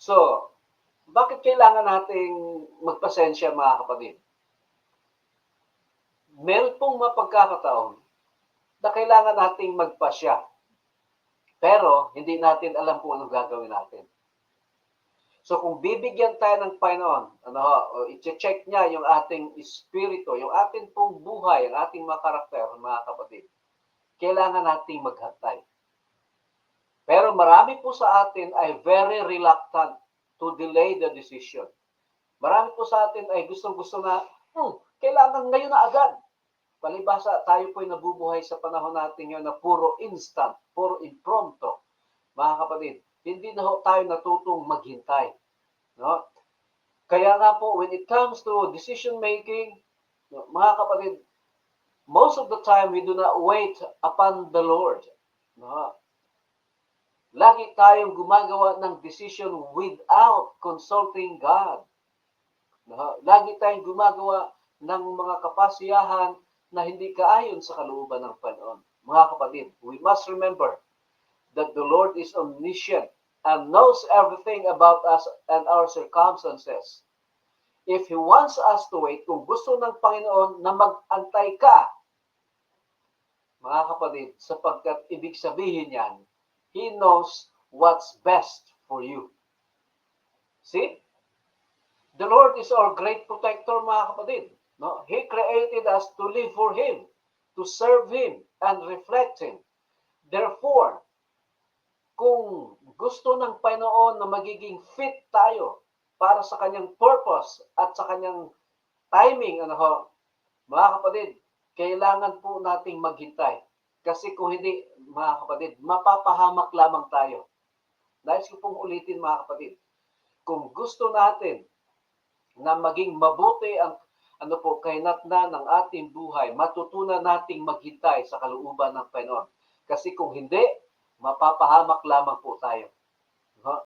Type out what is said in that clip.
So, bakit kailangan nating magpasensya mga kapatid? Meron pong mapagkakataon na kailangan nating magpasya. Pero hindi natin alam kung anong gagawin natin. So kung bibigyan tayo ng Panginoon, i-check niya yung ating espiritu, yung ating pong buhay, ang ating mga karakter, mga kapatid, kailangan nating maghantay. Pero marami po sa atin ay very reluctant to delay the decision. Marami po sa atin ay gustong-gusto na, kailangan ngayon na agad. Palibhasa, tayo po'y nabubuhay sa panahon natin yun na puro instant, puro impromptu. Mga kapatid, hindi na ho tayo natutong maghintay. No? Kaya nga po, when it comes to decision making, mga kapatid, most of the time we do not wait upon the Lord. No? Lagi tayong gumagawa ng decision without consulting God. No? Lagi tayong gumagawa ng mga kapasiyahan na hindi kaayon sa kalooban ng Panginoon. Mga kapatid, we must remember that the Lord is omniscient and knows everything about us and our circumstances. If He wants us to wait, kung gusto ng Panginoon na mag-antay ka, mga kapatid, sapagkat ibig sabihin yan, He knows what's best for you. See? The Lord is our great protector, mga kapatid. No? He created us to live for Him, to serve Him, and reflect Him. Therefore, kung gusto ng Panginoon na magiging fit tayo para sa kanyang purpose at sa kanyang timing, mga kapatid, kailangan po nating maghintay. Kasi kung hindi, mga kapatid, mapapahamak lamang tayo. Nais ko pong ulitin, mga kapatid, kung gusto natin na maging mabuti ang kahinatnan ng ating buhay, matutunan nating maghintay sa kalooban ng Panginoon. Kasi kung hindi, mapapahamak lamang po tayo.